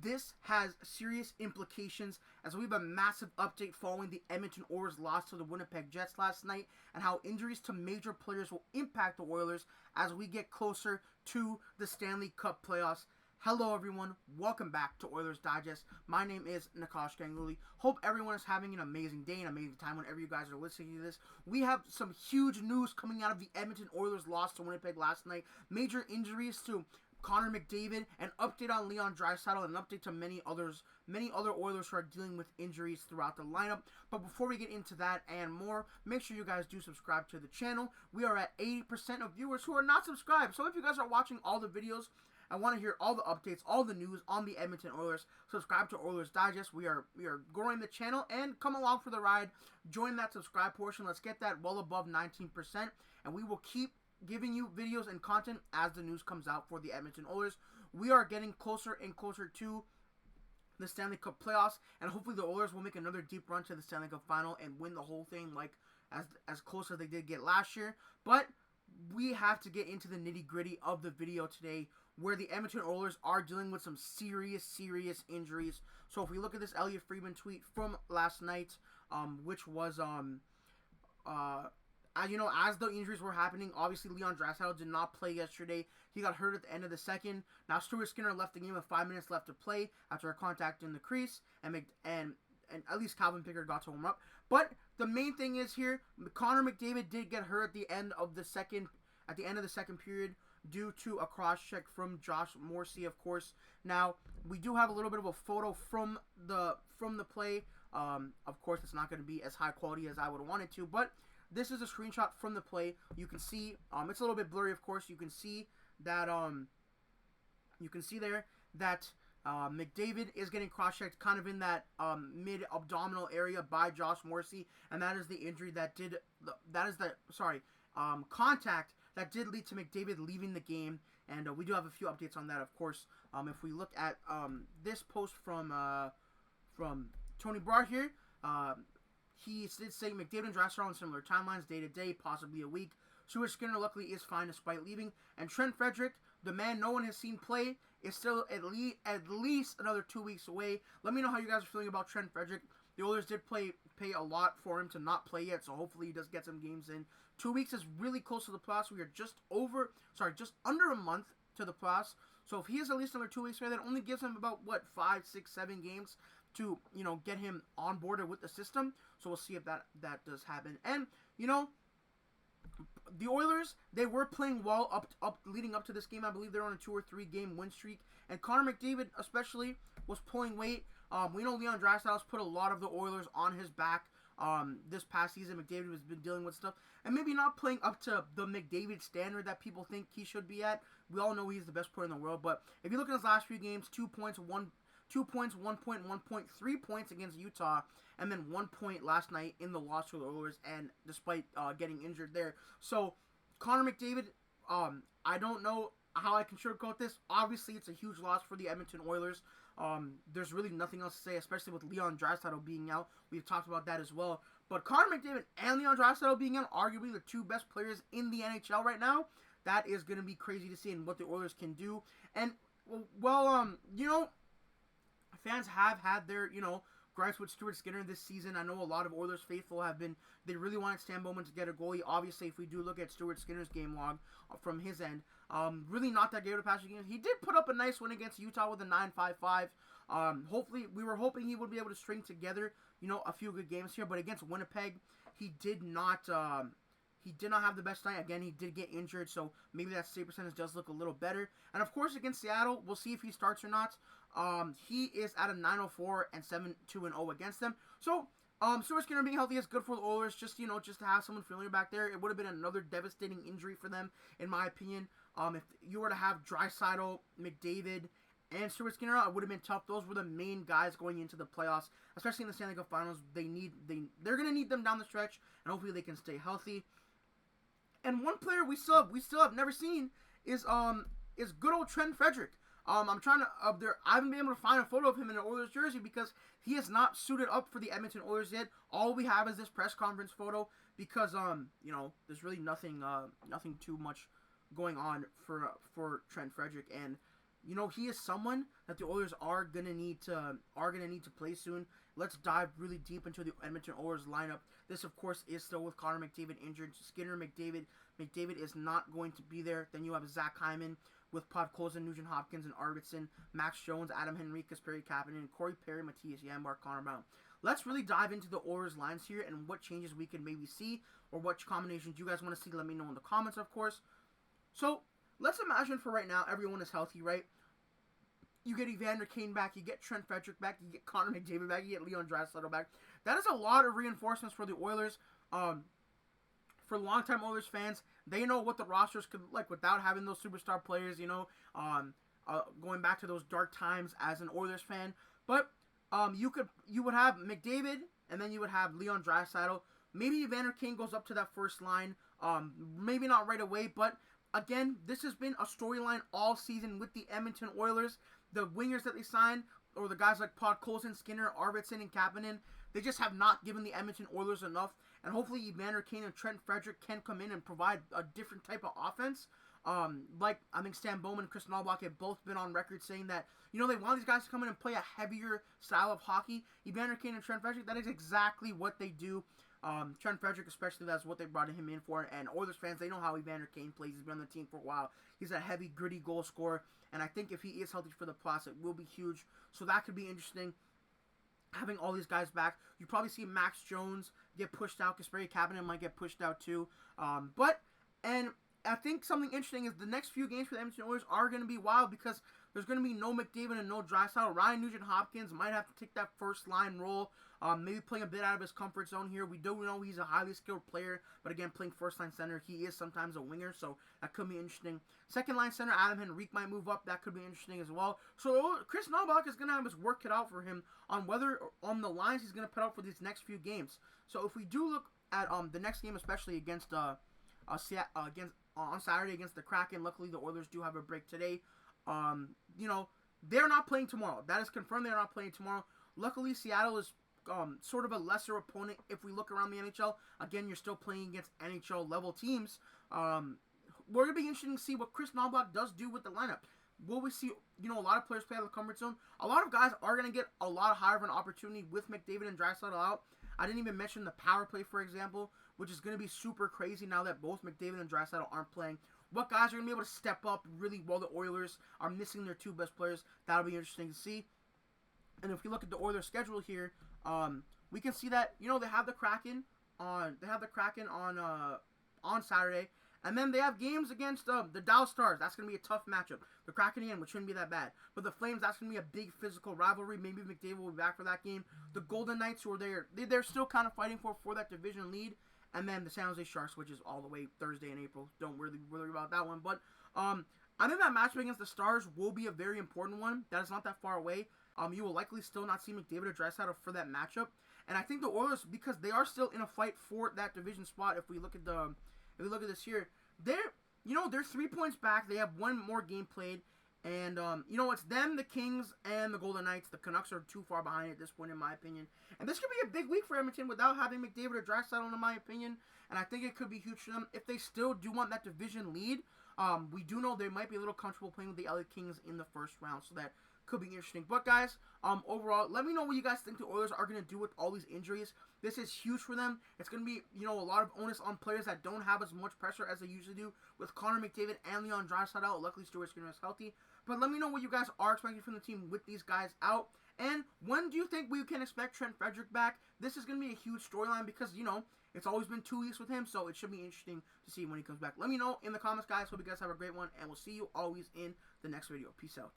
This has serious implications as we have a massive update following the Edmonton Oilers loss to the Winnipeg Jets last night and how injuries to major players will impact the Oilers as we get closer to the Stanley Cup playoffs. Hello everyone, welcome back to Oilers Digest. My name is Nikash Ganguli. Hope everyone is having an amazing day, an amazing time whenever you guys are listening to this. We have some huge news coming out of the Edmonton Oilers loss to Winnipeg last night. Major injuries to Connor McDavid, an update on Leon Draisaitl, and an update to many other Oilers who are dealing with injuries throughout the lineup. But before we get into that and more, make sure you guys do subscribe to the channel. We are at 80% of viewers who are not subscribed. So if you guys are watching all the videos, I want to hear all the updates, all the news on the Edmonton Oilers. Subscribe to Oilers Digest. We are growing the channel and come along for the ride. Join that subscribe portion. Let's get that well above 19%, and we will keep giving you videos and content as the news comes out for the Edmonton Oilers. We are getting closer and closer to the Stanley Cup playoffs, and hopefully the Oilers will make another deep run to the Stanley Cup final and win the whole thing, like as close as they did get last year. But we have to get into the nitty-gritty of the video today, where the Edmonton Oilers are dealing with some serious injuries. So if we look at this Elliotte Friedman tweet from last night, which was as the injuries were happening, obviously Leon Draisaitl did not play yesterday. He got hurt at the end of the second. Now Stuart Skinner left the game with 5 minutes left to play after a contact in the crease, and at least Calvin Pickard got to warm up. But the main thing is here, Connor McDavid did get hurt at the end of the second period due to a cross-check from Josh Morrissey, of course. Now, we do have a little bit of a photo from the play. Of course, it's not going to be as high quality as I would want it to, but this is a screenshot from the play. You can see, it's a little bit blurry, of course. You can see that, McDavid is getting cross-checked kind of in that mid-abdominal area by Josh Morrissey, and that is the injury contact that did lead to McDavid leaving the game, and we do have a few updates on that, of course. If we look at this post from Tony Broad here, he did say McDavid and Draisaitl on similar timelines, day to day, possibly a week. Stuart Skinner luckily is fine despite leaving, and Trent Frederic, the man no one has seen play, is still at least another 2 weeks away. Let me know how you guys are feeling about Trent Frederic. The Oilers did pay a lot for him to not play yet, so hopefully he does get some games in. 2 weeks is really close to the playoffs. We are just under a month to the playoffs. So if he has at least another 2 weeks away, that only gives him about 5, 6, 7 games to get him onboarded with the system. So we'll see if that does happen. And the Oilers, they were playing well up leading up to this game. I believe they're on a 2 or 3 game win streak. And Connor McDavid especially was pulling weight. We know Leon Draisaitl's put a lot of the Oilers on his back this past season. McDavid has been dealing with stuff and maybe not playing up to the McDavid standard that people think he should be at. We all know he's the best player in the world, but if you look at his last few games, 2 points, 1 point, 1 point, 3 points against Utah, and then 1 point last night in the loss to the Oilers, and despite getting injured there. So, Connor McDavid, I don't know how I can sugarcoat this. Obviously, it's a huge loss for the Edmonton Oilers. There's really nothing else to say, especially with Leon Draisaitl being out. We've talked about that as well. But Connor McDavid and Leon Draisaitl being out, arguably the two best players in the NHL right now, that is going to be crazy to see and what the Oilers can do. And, fans have had their, gripes with Stuart Skinner this season. I know a lot of Oilers faithful they really wanted Stan Bowman to get a goalie. Obviously, if we do look at Stuart Skinner's game log from his end, really not that great of a past few games. He did put up a nice win against Utah with a 9-5-5. Hopefully, we were hoping he would be able to string together, a few good games here. But against Winnipeg, he did not have the best night. Again, he did get injured, so maybe that save percentage does look a little better. And of course, against Seattle, we'll see if he starts or not. He is at a 9.04 and 7-2-0 against them. So, Stuart Skinner being healthy is good for the Oilers. Just to have someone familiar back there. It would have been another devastating injury for them, in my opinion. If you were to have Draisaitl, McDavid, and Stuart Skinner, it would have been tough. Those were the main guys going into the playoffs, especially in the Stanley Cup Finals. They're going to need them down the stretch, and hopefully they can stay healthy. And one player we still have never seen is good old Trent Frederic. I'm trying to I haven't been able to find a photo of him in an Oilers jersey because he is not suited up for the Edmonton Oilers yet. All we have is this press conference photo because there's really nothing too much going on for Trent Frederic, and You know, he is someone that the Oilers are gonna need to play soon. Let's dive really deep into the Edmonton Oilers lineup. This, of course, is still with Connor McDavid injured. Skinner, McDavid. McDavid is not going to be there. Then you have Zach Hyman with Podkolzin, Nugent-Hopkins, and Arvidsson, Max Jones, Adam Henrique, Perry Kapanen, Corey Perry, Matthias Janmark, Connor Brown. Let's really dive into the Oilers lines here and what changes we can maybe see or what combinations you guys want to see. Let me know in the comments, of course. So, let's imagine for right now everyone is healthy, right? You get Evander Kane back, you get Trent Frederic back, you get Connor McDavid back, you get Leon Draisaitl back. That is a lot of reinforcements for the Oilers. For longtime Oilers fans, they know what the rosters could look like without having those superstar players, you know, going back to those dark times as an Oilers fan. But you would have McDavid, and then you would have Leon Draisaitl. Maybe Evander Kane goes up to that first line. Maybe not right away, but again, this has been a storyline all season with the Edmonton Oilers. The wingers that they signed, or the guys like Podkolzin, Skinner, Arvidsson, and Kapanen, they just have not given the Edmonton Oilers enough. And hopefully Evander Kane and Trent Frederic can come in and provide a different type of offense. Like, I think Stan Bowman and Kris Knoblauch have both been on record saying that, you know, they want these guys to come in and play a heavier style of hockey. Evander Kane and Trent Frederic, that is exactly what they do. Trent Frederic especially, that's what they brought him in for. And Oilers fans, they know how Evander Kane plays. He's been on the team for a while. He's a heavy, gritty goal scorer. And I think if he is healthy for the playoffs, it will be huge. So that could be interesting. Having all these guys back. You probably see Max Jones get pushed out. Perry Kapanen might get pushed out too. And I think something interesting is the next few games for the Edmonton Oilers are going to be wild because there's going to be no McDavid and no Draisaitl. Ryan Nugent-Hopkins might have to take that first line role. Maybe playing a bit out of his comfort zone here. We do know he's a highly skilled player, but again, playing first line center, he is sometimes a winger, so that could be interesting. Second line center, Adam Henrique might move up. That could be interesting as well. So Kris Knoblauch is going to have his work cut out for him on whether on the lines he's going to put out for these next few games. So if we do look at the next game, especially against on Saturday against the Kraken, luckily the Oilers do have a break today. You know, they're not playing tomorrow. That is confirmed. They're not playing tomorrow. Luckily, Seattle is sort of a lesser opponent if we look around the NHL. Again, you're still playing against NHL level teams. We're going to be interested to see what Kris Knoblauch does do with the lineup. Will we see, you know, a lot of players play out of the comfort zone? A lot of guys are going to get a lot higher of an opportunity with McDavid and Draisaitl out. I didn't even mention the power play, for example, which is going to be super crazy now that both McDavid and Draisaitl aren't playing. What guys are going to be able to step up really while the Oilers are missing their two best players? That'll be interesting to see. And if you look at the Oilers schedule here, we can see that, you know, they have the Kraken on Saturday, and then they have games against the Dallas Stars. That's going to be a tough matchup. The Kraken again, which shouldn't be that bad. But the Flames, that's going to be a big physical rivalry. Maybe McDavid will be back for that game. The Golden Knights, who are they're still kind of fighting for that division lead. And then the San Jose Sharks, which is all the way Thursday in April. Don't really worry about that one. But I think that matchup against the Stars will be a very important one. That is not that far away. You will likely still not see McDavid or Draisaitl for that matchup. And I think the Oilers, because they are still in a fight for that division spot, if we look at this here, they're 3 points back. They have one more game played. And, you know, it's them, the Kings, and the Golden Knights. The Canucks are too far behind at this point, in my opinion. And this could be a big week for Edmonton without having McDavid or Draisaitl, in my opinion. And I think it could be huge for them. If they still do want that division lead, we do know they might be a little comfortable playing with the LA Kings in the first round. So that could be interesting. But, guys, overall, let me know what you guys think the Oilers are going to do with all these injuries. This is huge for them. It's going to be, you know, a lot of onus on players that don't have as much pressure as they usually do with Connor McDavid and Leon Draisaitl. Luckily, Stuart Skinner is healthy. But let me know what you guys are expecting from the team with these guys out. And when do you think we can expect Trent Frederic back? This is going to be a huge storyline because, you know, it's always been 2 weeks with him. So it should be interesting to see when he comes back. Let me know in the comments, guys. Hope you guys have a great one. And we'll see you always in the next video. Peace out.